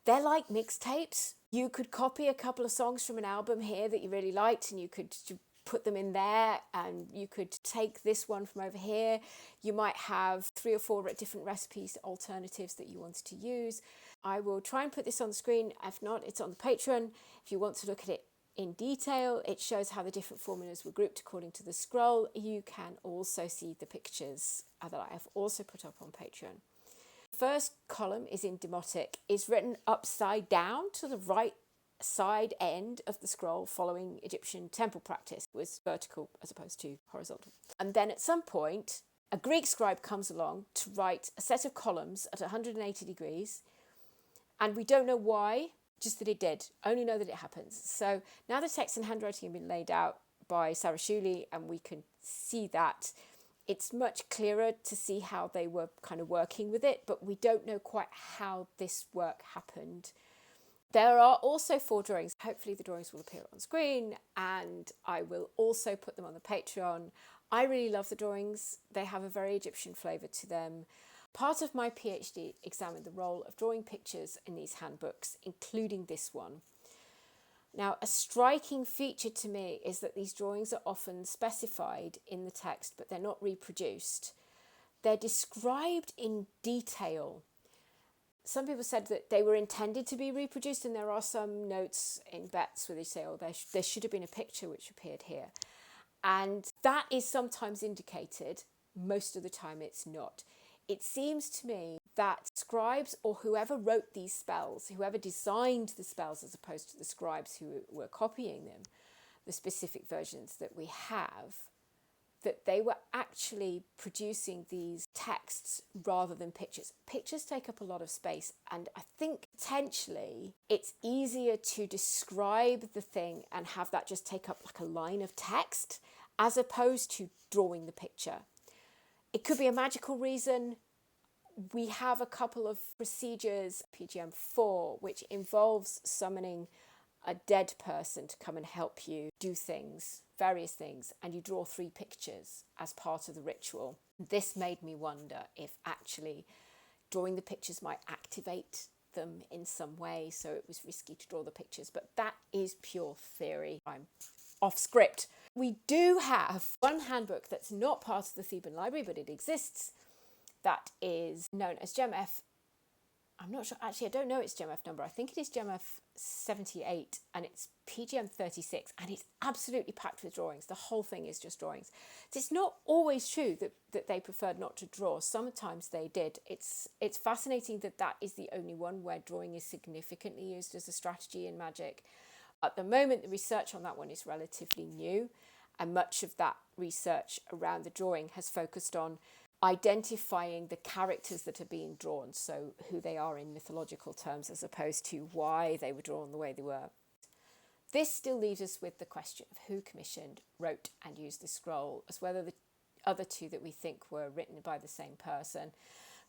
they're like mixtapes. You could copy a couple of songs from an album here that you really liked, and you could put them in there, and you could take this one from over here. You might have 3 or 4 different recipes, alternatives that you wanted to use. I will try and put this on the screen. If not, it's on the Patreon. If you want to look at it in detail, it shows how the different formulas were grouped according to the scroll. You can also see the pictures that I have also put up on Patreon. The first column is in Demotic, is written upside down to the right side end of the scroll, following Egyptian temple practice. It was vertical as opposed to horizontal. And then at some point, a Greek scribe comes along to write a set of columns at 180 degrees, and we don't know why, just that it did. Only know that it happens. So now the text and handwriting have been laid out by Sarah Shuley, and we can see that. It's much clearer to see how they were kind of working with it, but we don't know quite how this work happened. There are also 4 drawings. Hopefully the drawings will appear on screen, and I will also put them on the Patreon. I really love the drawings. They have a very Egyptian flavour to them. Part of my PhD examined the role of drawing pictures in these handbooks, including this one. Now, a striking feature to me is that these drawings are often specified in the text, but they're not reproduced. They're described in detail. Some people said that they were intended to be reproduced, and there are some notes in Betz where they say, oh, there should have been a picture which appeared here. And that is sometimes indicated. Most of the time it's not. It seems to me that scribes, or whoever wrote these spells, whoever designed the spells as opposed to the scribes who were copying them, the specific versions that we have, that they were actually producing these texts rather than pictures. Pictures take up a lot of space, and I think potentially it's easier to describe the thing and have that just take up like a line of text as opposed to drawing the picture. It could be a magical reason. We have a couple of procedures, PGM 4, which involves summoning a dead person to come and help you do things, various things, and you draw 3 pictures as part of the ritual. This made me wonder if actually drawing the pictures might activate them in some way, so it was risky to draw the pictures, but that is pure theory. I'm off script. We do have one handbook that's not part of the Theban library, but it exists, that is known as GEMF. I'm not sure, actually I don't know its GEMF number. I think it is GEMF 78, and it's PGM 36, and it's absolutely packed with drawings. The whole thing is just drawings. It's not always true that they preferred not to draw. Sometimes they did. It's fascinating that is the only one where drawing is significantly used as a strategy in magic. At the moment, the research on that one is relatively new, and much of that research around the drawing has focused on identifying the characters that are being drawn, so who they are in mythological terms, as opposed to why they were drawn the way they were. This still leaves us with the question of who commissioned, wrote and used the scroll, as whether the other two that we think were written by the same person.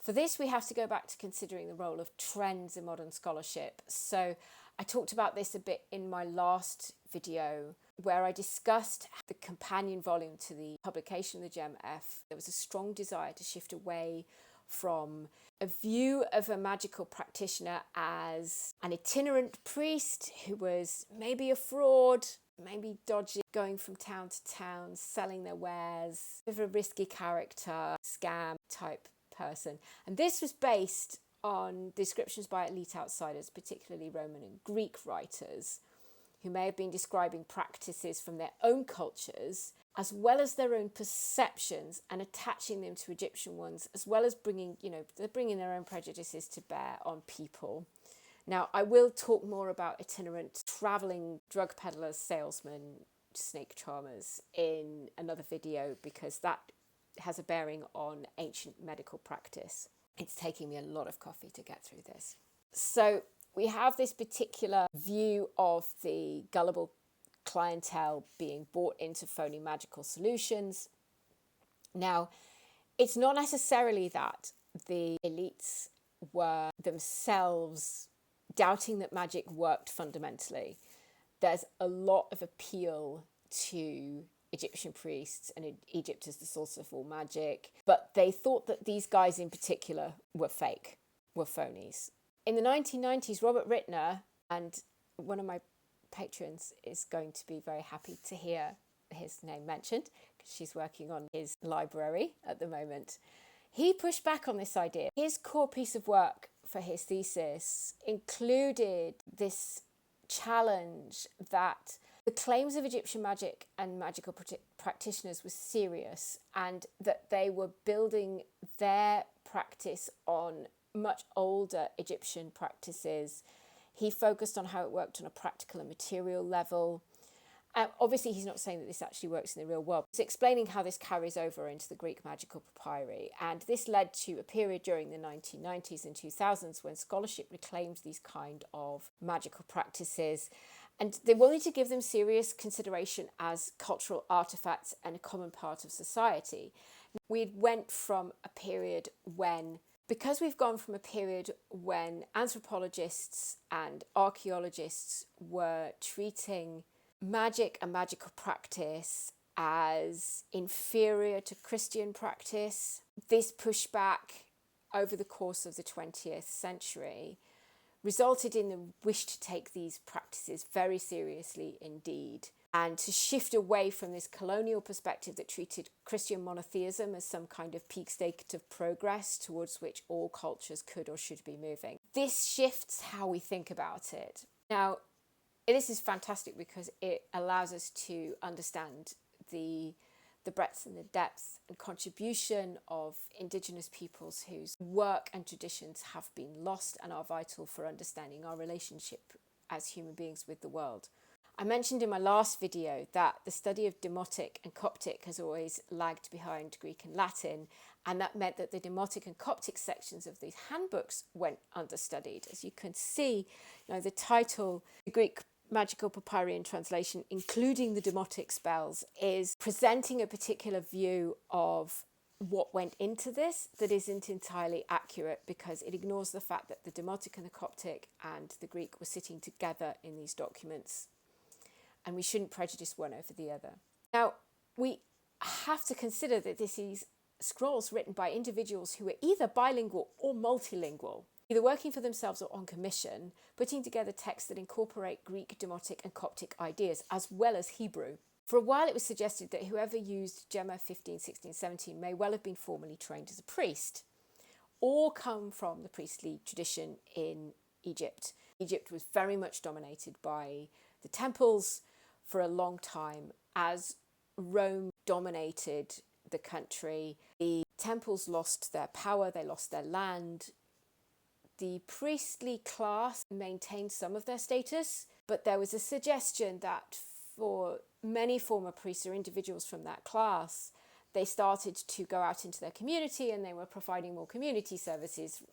For this, we have to go back to considering the role of trends in modern scholarship. So I talked about this a bit in my last video, where I discussed the companion volume to the publication of the GEMF. There was a strong desire to shift away from a view of a magical practitioner as an itinerant priest who was maybe a fraud, maybe dodgy, going from town to town, selling their wares, with a risky character, scam type person. And this was based on descriptions by elite outsiders, particularly Roman and Greek writers, who may have been describing practices from their own cultures, as well as their own perceptions, and attaching them to Egyptian ones, as well as they're bringing their own prejudices to bear on people. Now, I will talk more about itinerant travelling drug peddlers, salesmen, snake charmers in another video, because that has a bearing on ancient medical practice. It's taking me a lot of coffee to get through this. So we have this particular view of the gullible clientele being bought into phony magical solutions. Now, it's not necessarily that the elites were themselves doubting that magic worked fundamentally. There's a lot of appeal to Egyptian priests and Egypt as the source of all magic, but they thought that these guys in particular were fake, were phonies. In the 1990s, Robert Rittner, and one of my patrons is going to be very happy to hear his name mentioned, because she's working on his library at the moment, he pushed back on this idea. His core piece of work for his thesis included this challenge that the claims of Egyptian magic and magical practitioners were serious, and that they were building their practice on much older Egyptian practices. He focused on how it worked on a practical and material level. Obviously, he's not saying that this actually works in the real world. He's explaining how this carries over into the Greek magical papyri. And this led to a period during the 1990s and 2000s when scholarship reclaimed these kind of magical practices. And they wanted to give them serious consideration as cultural artifacts and a common part of society. We went from a period when, because we've gone from a period when anthropologists and archaeologists were treating magic and magical practice as inferior to Christian practice, this pushback over the course of the 20th century resulted in the wish to take these practices very seriously indeed, and to shift away from this colonial perspective that treated Christian monotheism as some kind of peak state of progress towards which all cultures could or should be moving. This shifts how we think about it. Now, this is fantastic because it allows us to understand the breadth and the depth and contribution of Indigenous peoples whose work and traditions have been lost and are vital for understanding our relationship as human beings with the world. I mentioned in my last video that the study of Demotic and Coptic has always lagged behind Greek and Latin, and that meant that the Demotic and Coptic sections of these handbooks went understudied. As you can see, the title, the Greek Magical Papyri in translation, including the Demotic spells, is presenting a particular view of what went into this that isn't entirely accurate, because it ignores the fact that the Demotic and the Coptic and the Greek were sitting together in these documents, and we shouldn't prejudice one over the other. Now, we have to consider that this is scrolls written by individuals who were either bilingual or multilingual, either working for themselves or on commission, putting together texts that incorporate Greek, Demotic and Coptic ideas, as well as Hebrew. For a while it was suggested that whoever used GEMF 15, 16, 17 may well have been formally trained as a priest, or come from the priestly tradition in Egypt. Egypt was very much dominated by the temples for a long time. As Rome dominated the country, the temples lost their power, they lost their land. The priestly class maintained some of their status, But there was a suggestion that for many former priests or individuals from that class, they started to go out into their community and they were providing more community services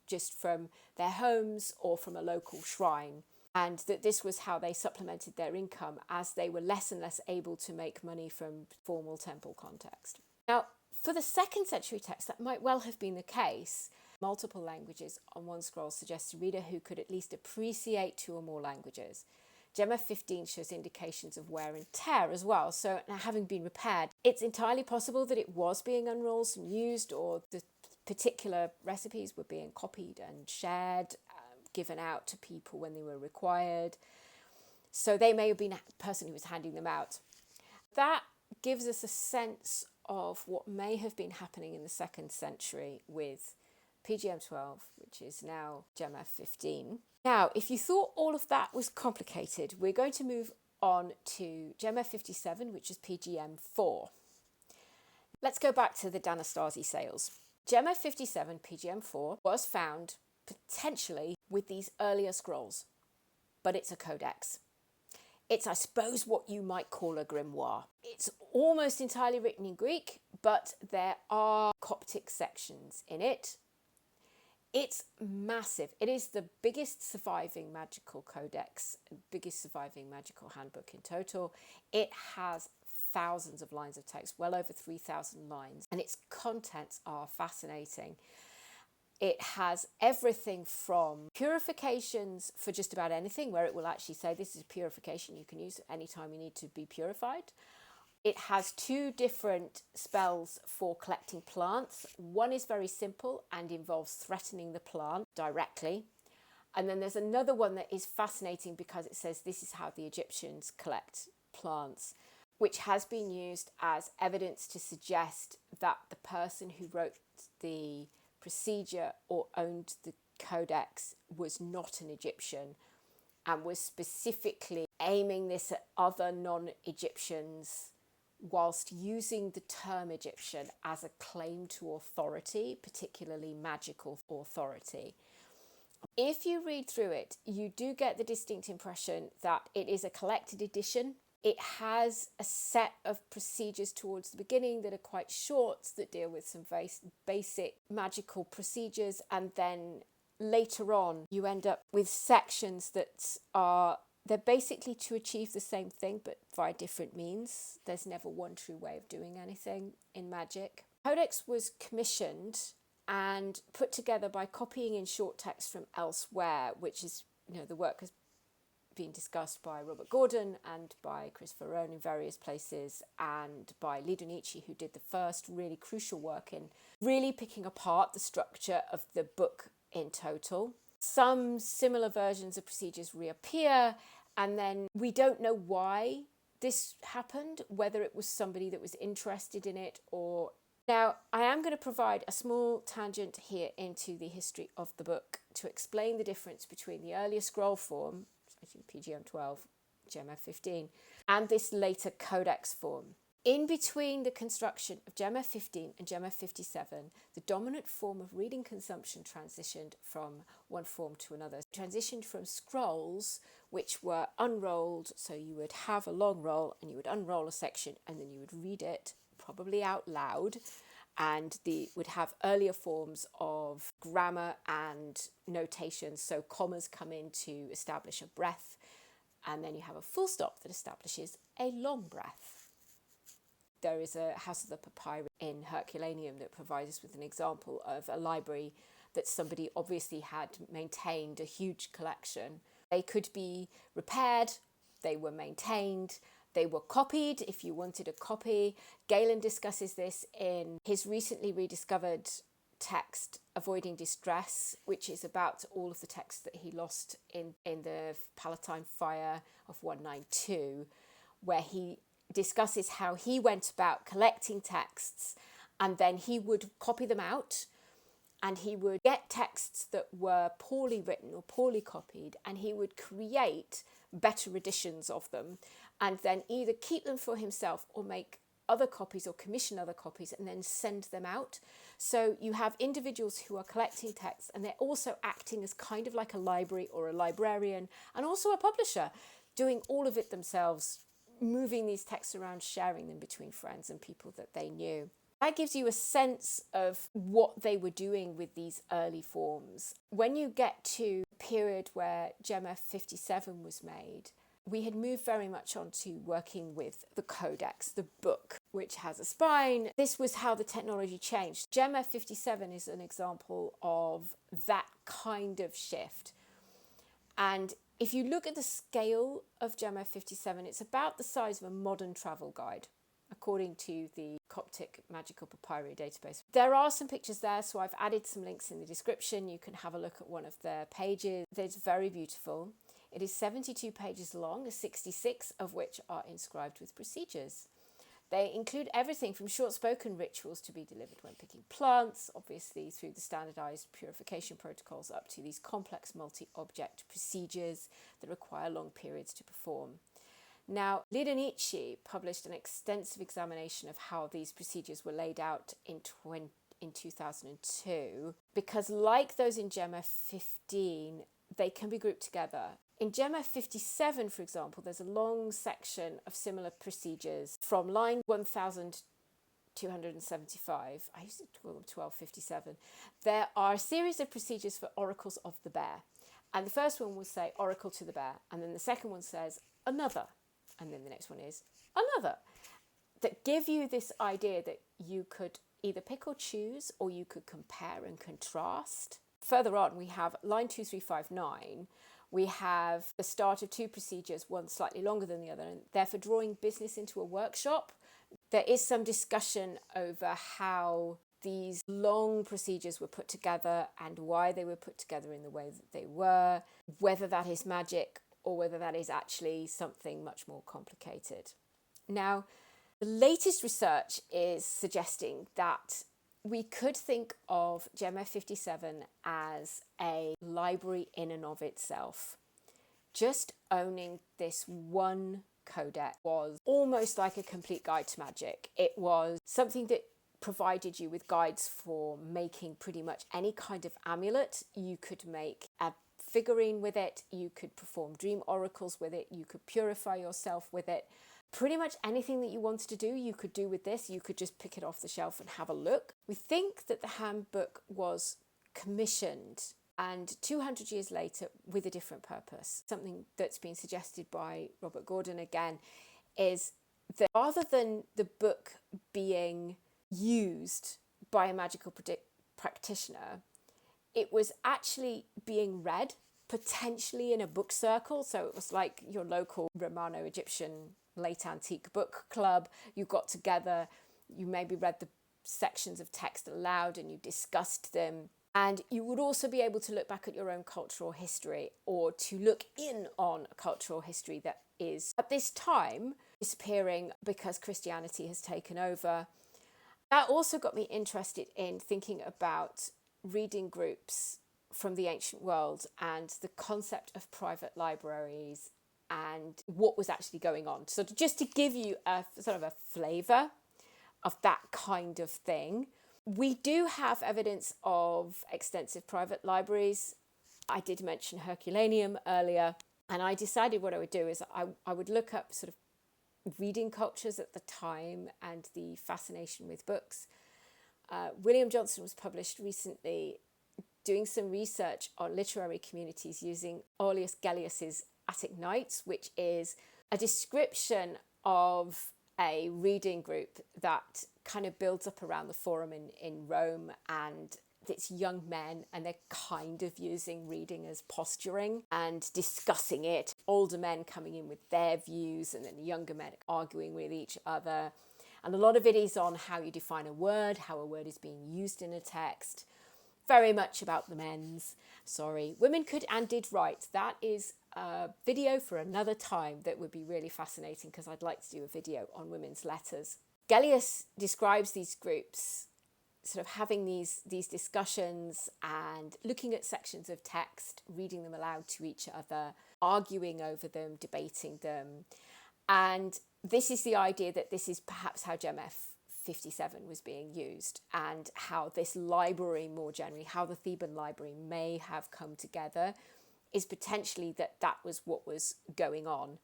just from their homes or from a local shrine. And that this was how they supplemented their income as they were less and less able to make money from formal temple context. Now, for the 2nd century text, that might well have been the case. Multiple languages on one scroll suggests a reader who could at least appreciate 2 or more languages. GEMF 15 shows indications of wear and tear as well. So now, having been repaired, it's entirely possible that it was being unrolled and used, or the particular recipes were being copied and shared, given out to people when they were required. So they may have been a person who was handing them out. That gives us a sense of what may have been happening in the 2nd century with PGM 12, which is now GEMF 15. Now, if you thought all of that was complicated, we're going to move on to GEMF 57, which is PGM 4. Let's go back to the Anastasi sales. GEMF 57, PGM 4, was found potentially with these earlier scrolls, but it's a codex. It's, I suppose, what you might call a grimoire. It's almost entirely written in Greek, but there are Coptic sections in it. It's massive. It is the biggest surviving magical codex, biggest surviving magical handbook in total. It has thousands of lines of text, well over 3,000 lines, and its contents are fascinating. It has everything from purifications for just about anything, where it will actually say this is a purification you can use anytime you need to be purified. It has 2 different spells for collecting plants. One is very simple and involves threatening the plant directly. And then there's another one that is fascinating because it says this is how the Egyptians collect plants, which has been used as evidence to suggest that the person who wrote the procedure or owned the codex was not an Egyptian and was specifically aiming this at other non-Egyptians, whilst using the term Egyptian as a claim to authority, particularly magical authority. If you read through it, you do get the distinct impression that it is a collected edition. It has a set of procedures towards the beginning that are quite short, that deal with some very basic magical procedures, and then later on you end up with sections that are, they're basically to achieve the same thing but via different means. There's never one true way of doing anything in magic. Codex was commissioned and put together by copying in short text from elsewhere, which is, the work has been discussed by Robert Gordon and by Chris Ferrone in various places, and by Leid, who did the first really crucial work in really picking apart the structure of the book in total. Some similar versions of procedures reappear, and then we don't know why this happened, whether it was somebody that was interested in it or... Now, I am going to provide a small tangent here into the history of the book to explain the difference between the earlier scroll form, PGM 12, GEMF 15, and this later codex form. In between the construction of GEMF 15 and GEMF 57, the dominant form of reading consumption transitioned from one form to another. It transitioned from scrolls, which were unrolled, so you would have a long roll and you would unroll a section and then you would read it, probably out loud, and would have earlier forms of grammar and notation, so commas come in to establish a breath, and then you have a full stop that establishes a long breath. There is a House of the Papyri in Herculaneum that provides us with an example of a library that somebody obviously had maintained a huge collection. They could be repaired, they were maintained, they were copied if you wanted a copy. Galen discusses this in his recently rediscovered text, Avoiding Distress, which is about all of the texts that he lost in the Palatine Fire of 192, where he discusses how he went about collecting texts, and then he would copy them out, and he would get texts that were poorly written or poorly copied, and he would create better editions of them, and then either keep them for himself or make other copies or commission other copies and then send them out. So you have individuals who are collecting texts, and they're also acting as kind of like a library or a librarian, and also a publisher, doing all of it themselves, moving these texts around, sharing them between friends and people that they knew. That gives you a sense of what they were doing with these early forms. When you get to the period where GEMF 57 was made, we had moved very much on to working with the codex, the book, which has a spine. This was how the technology changed. GEMF 57 is an example of that kind of shift. And if you look at the scale of GEMF 57, it's about the size of a modern travel guide, according to the Coptic Magical Papyri database. There are some pictures there, so I've added some links in the description. You can have a look at one of their pages. It's very beautiful. It is 72 pages long, 66 of which are inscribed with procedures. They include everything from short-spoken rituals to be delivered when picking plants, obviously through the standardized purification protocols, up to these complex multi-object procedures that require long periods to perform. Now, Leid and published an extensive examination of how these procedures were laid out in 2002, because like those in GEMF 15, they can be grouped together. In GEMF 57, for example, there's a long section of similar procedures from line 1275. I used to call them 1257. There are a series of procedures for oracles of the bear. And the first one will say oracle to the bear. And then the second one says another. And then the next one is another. That give you this idea that you could either pick or choose, or you could compare and contrast. Further on, we have line 2359. We have the start of two procedures, one slightly longer than the other, and therefore drawing business into a workshop. There is some discussion over how these long procedures were put together and why they were put together in the way that they were, whether that is magic or whether that is actually something much more complicated. Now, the latest research is suggesting that we could think of GEMF 57 as a library in and of itself. Just owning this one codex was almost like a complete guide to magic. It was something that provided you with guides for making pretty much any kind of amulet. You could make a figurine with it, you could perform dream oracles with it, you could purify yourself with it. Pretty much anything that you wanted to do, you could do with this. You could just pick it off the shelf and have a look. We think that the handbook was commissioned and 200 years later with a different purpose. Something that's been suggested by Robert Gordon again is that rather than the book being used by a magical practitioner, it was actually being read, potentially in a book circle. So it was like your local Romano-Egyptian late antique book club. You got together, you maybe read the sections of text aloud and you discussed them. And you would also be able to look back at your own cultural history, or to look in on a cultural history that is at this time disappearing because Christianity has taken over. That also got me interested in thinking about reading groups from the ancient world and the concept of private libraries and what was actually going on. So just to give you a sort of a flavour of that kind of thing, we do have evidence of extensive private libraries. I did mention Herculaneum earlier, and I decided what I would do is I would look up sort of reading cultures at the time and the fascination with books. William Johnson was published recently doing some research on literary communities using Aulus Gellius's Attic Nights, which is a description of a reading group that kind of builds up around the forum in Rome, and it's young men, and they're kind of using reading as posturing and discussing it. Older men coming in with their views, and then younger men arguing with each other. And a lot of it is on how you define a word, how a word is being used in a text. Very much about the men's. Sorry, women could and did write. That is a video for another time that would be really fascinating, because I'd like to do a video on women's letters. Gellius describes these groups sort of having these discussions and looking at sections of text, reading them aloud to each other, arguing over them, debating them. And this is the idea that this is perhaps how GEMF 57 was being used, and how this library more generally, how the Theban library may have come together, is potentially that was what was going on.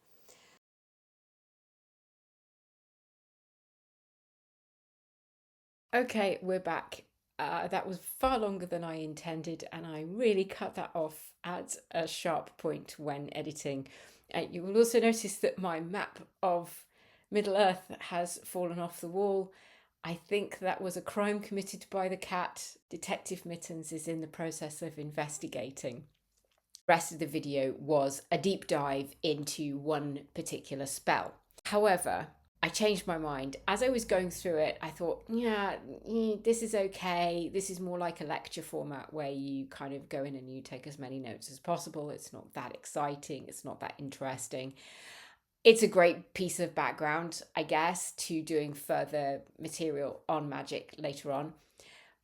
Okay, we're back. That was far longer than I intended, and I really cut that off at a sharp point when editing. You will also notice that my map of Middle Earth has fallen off the wall. I think that was a crime committed by the cat. Detective Mittens is in the process of investigating. The rest of the video was a deep dive into one particular spell. However, I changed my mind. As I was going through it, I thought, yeah, this is okay. This is more like a lecture format where you kind of go in and you take as many notes as possible. It's not that exciting. It's not that interesting. It's a great piece of background, I guess, to doing further material on magic later on.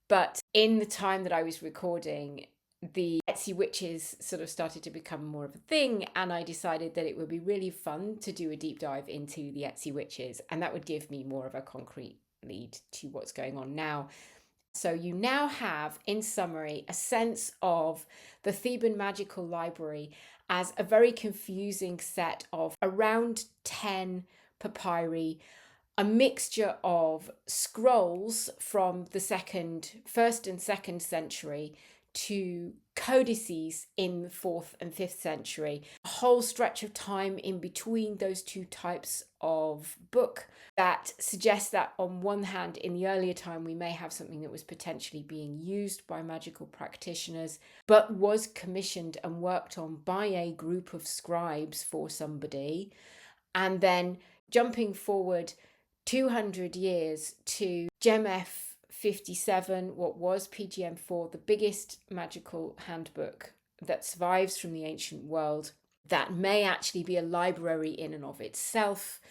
But in the time that I was recording, the Etsy witches sort of started to become more of a thing, and I decided that it would be really fun to do a deep dive into the Etsy witches, and that would give me more of a concrete lead to what's going on now. So you now have, in summary, a sense of the Theban Magical Library as a very confusing set of around 10 papyri, a mixture of scrolls from the first and second century to codices in the 4th and 5th century, a whole stretch of time in between those two types of book that suggests that on one hand, in the earlier time, we may have something that was potentially being used by magical practitioners, but was commissioned and worked on by a group of scribes for somebody. And then jumping forward 200 years to GEMF 57, what was PGM 4, the biggest magical handbook that survives from the ancient world, that may actually be a library in and of itself,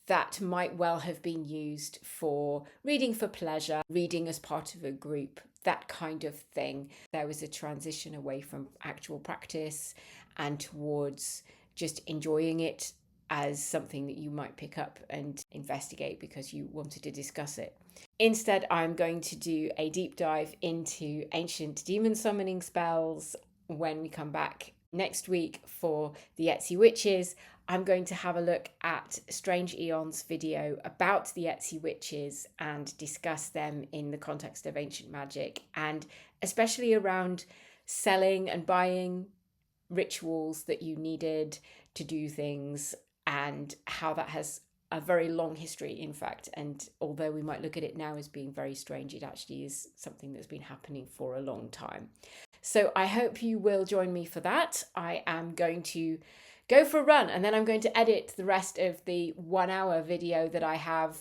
that might well have been used for reading for pleasure, reading as part of a group, that kind of thing. There was a transition away from actual practice and towards just enjoying it as something that you might pick up and investigate because you wanted to discuss it. Instead, I'm going to do a deep dive into ancient demon summoning spells when we come back next week for the Etsy witches. I'm going to have a look at Strange Eon's video about the Etsy witches and discuss them in the context of ancient magic, and especially around selling and buying rituals that you needed to do things, and how that has a very long history, in fact. And although we might look at it now as being very strange, it actually is something that's been happening for a long time. So I hope you will join me for that. I am going to go for a run, and then I'm going to edit the rest of the 1 hour video that I have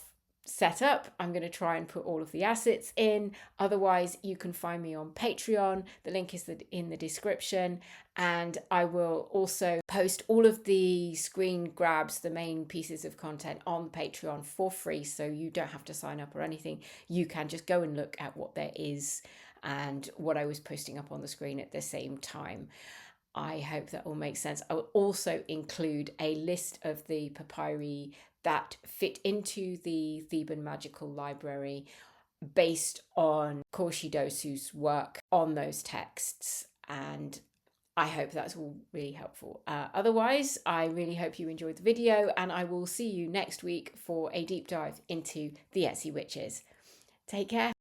set up. I'm going to try and put all of the assets in. Otherwise, you can find me on Patreon. The link is in the description. And I will also post all of the screen grabs, the main pieces of content on Patreon for free. So you don't have to sign up or anything. You can just go and look at what there is and what I was posting up on the screen at the same time. I hope that all makes sense. I will also include a list of the papyri that fit into the Theban Magical Library based on Korshi Dosoo's work on those texts. And I hope that's all really helpful. Otherwise, I really hope you enjoyed the video, and I will see you next week for a deep dive into the Etsy witches. Take care.